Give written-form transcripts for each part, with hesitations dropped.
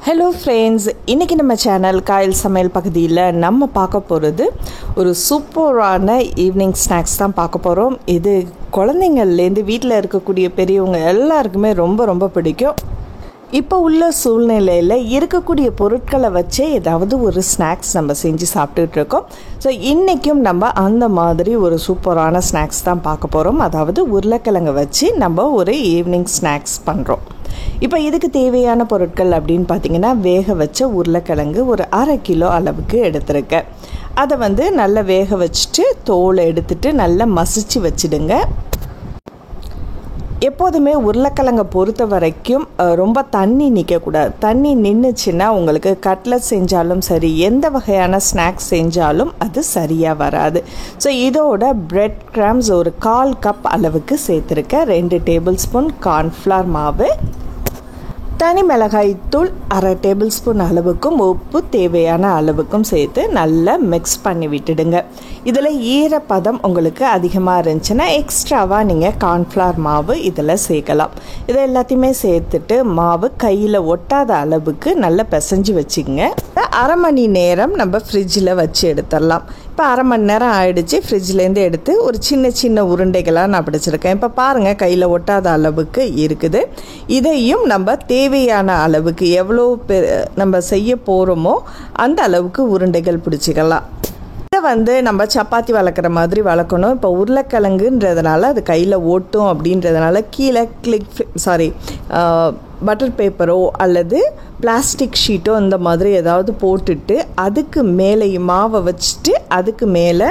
Hello friends, இன்றைக்கி நம்ம channel Kayal சமையல் பகுதியில் நம்ம பார்க்க போகிறது ஒரு சூப்பரான ஈவினிங் ஸ்நாக்ஸ் தான் பார்க்க போகிறோம். இது குழந்தைங்கள்லேருந்து வீட்டில் இருக்கக்கூடிய பெரியவங்க எல்லாருக்குமே ரொம்ப ரொம்ப பிடிக்கும். இப்போ உள்ள சூழ்நிலையில் இருக்கக்கூடிய பொருட்களை வச்சே ஏதாவது ஒரு ஸ்நாக்ஸ் நம்ம செஞ்சு சாப்பிட்டுட்ருக்கோம். ஸோ இன்றைக்கும் நம்ம அந்த மாதிரி ஒரு சூப்பரான ஸ்நாக்ஸ் தான் பார்க்க போகிறோம். அதாவது உருளைக்கிழங்கை வச்சு நம்ம ஒரு ஈவினிங் ஸ்நாக்ஸ் பண்ணுறோம். இப்போ இதுக்கு தேவையான பொருட்கள் அப்படின்னு பார்த்திங்கன்னா, வேக வச்ச உருளைக்கிழங்கு ஒரு 1/2 கிலோ அளவுக்கு எடுத்துருக்கேன். அதை நல்லா வேக வச்சுட்டு தோலை எடுத்துட்டு நல்லா மசிச்சு வச்சுடுங்க. எப்போதுமே உருளைக்கிழங்கை பொறுத்த வரைக்கும் ரொம்ப தண்ணி நிற்கக்கூடாது. தண்ணி நின்றுச்சுன்னா உங்களுக்கு கட்லட் செஞ்சாலும் சரி, எந்த வகையான ஸ்நாக்ஸ் செஞ்சாலும் அது சரியாக வராது. ஸோ இதோட பிரெட் கிராம்ஸ் ஒரு 1/4 கப் அளவுக்கு சேர்த்துருக்கேன். 2 டேபிள் ஸ்பூன் கார்ன்ஃப்ளவர் மாவு, தனி மிளகாய் தூள் 1/2 டேபிள் ஸ்பூன் அளவுக்கும், உப்பு தேவையான அளவுக்கும் சேர்த்து நல்லா மிக்ஸ் பண்ணி விட்டுடுங்க. இதில் ஈரப்பதம் உங்களுக்கு அதிகமாக இருந்துச்சுன்னா எக்ஸ்ட்ராவாக நீங்கள் கார்ன்ஃப்ளவர் மாவு இதில் சேர்க்கலாம். இதை எல்லாத்தையுமே சேர்த்துட்டு மாவு கையில் ஒட்டாத அளவுக்கு நல்லா பிசைஞ்சு வச்சுக்கோங்க. 1/2 மணி நேரம் நம்ம ஃப்ரிட்ஜில் வச்சு எடுத்துடலாம். இப்போ 1/2 மணி நேரம் ஆகிடுச்சு. ஃப்ரிட்ஜ்லேருந்து எடுத்து ஒரு சின்ன சின்ன உருண்டைகளாக நான் பிடிச்சிருக்கேன். இப்போ பாருங்கள், கையில் ஒட்டாத அளவுக்கு இருக்குது. இதையும் நம்ம தேவையான அளவுக்கு எவ்வளோ நம்ம செய்ய போகிறோமோ அந்த அளவுக்கு உருண்டைகள் பிடிச்சிக்கலாம். இதை நம்ம சப்பாத்தி வளர்க்குற மாதிரி வளர்க்கணும். இப்போ உருளைக்கிழங்குன்றதுனால அது கையில் ஓட்டும் அப்படின்றதுனால கீழே பட்டர் பேப்பரோ அல்லது பிளாஸ்டிக் ஷீட்டோ இந்த மாதிரி ஏதாவது போட்டுட்டு அதுக்கு மேலே மாவை வச்சுட்டு அதுக்கு மேலே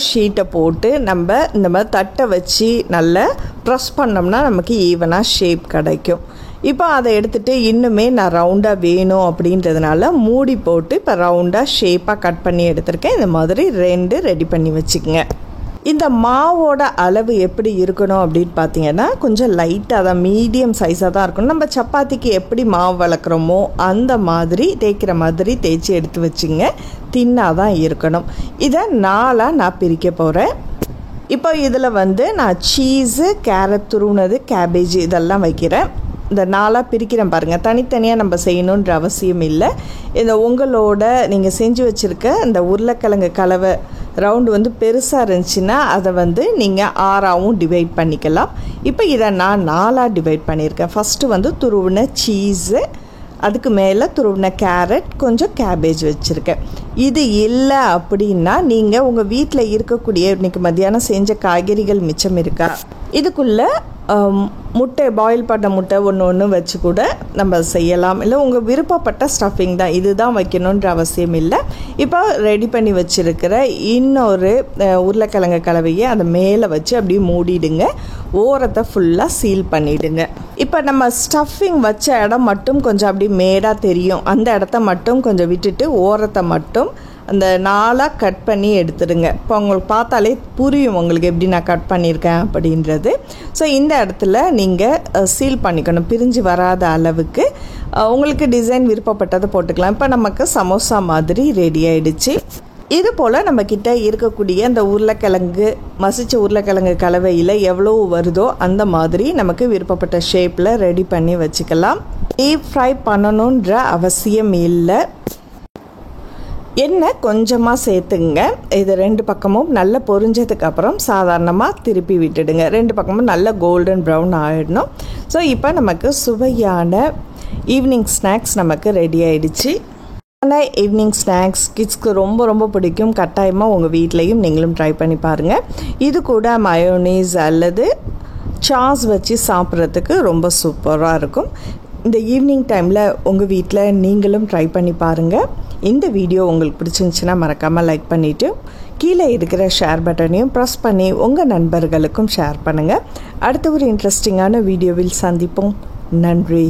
ஷீட்டை போட்டு நம்ம இந்த மாதிரி தட்டை வச்சு நல்லா ப்ரெஸ் பண்ணோம்னா நமக்கு ஈவனாக ஷேப் கிடைக்கும். இப்போ அதை எடுத்துகிட்டு இன்னுமே நான் ரவுண்டாக வேணும் அப்படின்றதுனால மூடி போட்டு இப்போ ரவுண்டாக ஷேப்பாக கட் பண்ணி எடுத்திருக்கேன். இந்த மாதிரி 2 ரெடி பண்ணி வச்சுக்கோங்க. இந்த மாவோட அளவு எப்படி இருக்கணும் அப்படின்னு பார்த்தீங்கன்னா, கொஞ்சம் லைட்டாக தான், மீடியம் சைஸாக தான் இருக்கணும். நம்ம சப்பாத்திக்கு எப்படி மாவு வளர்க்குறோமோ அந்த மாதிரி தேய்க்கிற மாதிரி தேய்ச்சி எடுத்து வச்சுங்க. தின்னாக தான் இருக்கணும். இதை 4ஆக நான் பிரிக்க போகிறேன். இப்போ இதில் நான் சீஸு, கேரட் துருவுனது, கேபேஜ் இதெல்லாம் வைக்கிறேன். இந்த 4ஆக பிரிக்கிறேன் பாருங்கள். தனித்தனியாக நம்ம செய்யணுன்ற அவசியம் இல்லை. இந்த உங்களோட நீங்கள் செஞ்சு வச்சுருக்க இந்த உருளைக்கிழங்கு கலவை ரவுண்டு பெருசாக இருந்துச்சுன்னா அதை நீங்கள் 6ஆகவும் டிவைட் பண்ணிக்கலாம். இப்போ இதை நான் 4ஆக டிவைட் பண்ணியிருக்கேன். ஃபஸ்ட்டு துருவின சீஸு, அதுக்கு மேலே துருவின கேரட், கொஞ்சம் கேபேஜ் வச்சுருக்கேன். இது இல்லை அப்படின்னா நீங்கள் உங்கள் வீட்டில் இருக்கக்கூடிய இன்றைக்கி மத்தியானம் செஞ்ச காய்கறிகள் மிச்சம் இருக்கா, இதுக்குள்ளே முட்டை, பாயில் பண்ண முட்டை ஒன்று வச்சு கூட நம்ம செய்யலாம். இல்லை உங்கள் விருப்பப்பட்ட ஸ்டஃபிங் தான், இது தான் வைக்கணுன்ற அவசியம் இல்லை. இப்போ ரெடி பண்ணி வச்சுருக்கிற இன்னொரு உருளைக்கிழங்கு கலவையை அதை மேலே வச்சு அப்படியே மூடிடுங்க. ஓரத்தை ஃபுல்லாக சீல் பண்ணிவிடுங்க. இப்போ நம்ம ஸ்டஃபிங் வச்ச இடம் மட்டும் கொஞ்சம் அப்படி மேடாக தெரியும். அந்த இடத்த மட்டும் கொஞ்சம் விட்டுட்டு ஓரத்தை மட்டும் அந்த 4ஆக கட் பண்ணி எடுத்துடுங்க. இப்போ உங்களுக்கு பார்த்தாலே புரியும் உங்களுக்கு எப்படி நான் கட் பண்ணியிருக்கேன் அப்படின்றது. ஸோ இந்த இடத்துல நீங்கள் சீல் பண்ணிக்கணும், பிரிஞ்சு வராத அளவுக்கு. உங்களுக்கு டிசைன் விருப்பப்பட்டதை போட்டுக்கலாம். இப்போ நமக்கு சமோசா மாதிரி ரெடி ஆகிடுச்சு. இது போல் நம்மக்கிட்ட இருக்கக்கூடிய அந்த உருளைக்கிழங்கு, மசிச்ச உருளைக்கிழங்கு கலவையில் எவ்வளோ வருதோ அந்த மாதிரி நமக்கு விருப்பப்பட்ட ஷேப்பில் ரெடி பண்ணி வச்சுக்கலாம். டீப் ஃப்ரை பண்ணணுன்ற அவசியம் இல்லை. எண்ணெய் கொஞ்சமாக சேர்த்துங்க. இது 2 பக்கமும் நல்லா பொரிஞ்சதுக்கப்புறம் சாதாரணமாக திருப்பி விட்டுடுங்க. 2 பக்கமும் நல்லா கோல்டன் ப்ரௌன் ஆகிடணும். ஸோ இப்போ நமக்கு சுவையான ஈவினிங் ஸ்நாக்ஸ் நமக்கு ரெடி ஆகிடுச்சு. ஆனால் ஈவினிங் ஸ்நாக்ஸ் கிட்ஸ்க்கு ரொம்ப ரொம்ப பிடிக்கும். கட்டாயமாக உங்கள் வீட்லேயும் நீங்களும் ட்ரை பண்ணி பாருங்கள். இது கூட மயோனீஸ் அல்லது சாஸ் வச்சு சாப்பிட்றதுக்கு ரொம்ப சூப்பராக இருக்கும். இந்த ஈவினிங் டைமில் உங்கள் வீட்டில் நீங்களும் ட்ரை பண்ணி பாருங்கள். இந்த வீடியோ உங்களுக்கு பிடிச்சிருந்துச்சுன்னா மறக்காமல் லைக் பண்ணிவிட்டு கீழே இருக்கிற ஷேர் பட்டனையும் ப்ரெஸ் பண்ணி உங்கள் நண்பர்களுக்கும் ஷேர் பண்ணுங்கள். அடுத்த ஒரு இன்ட்ரெஸ்டிங்கான வீடியோவில் சந்திப்போம். நன்றி.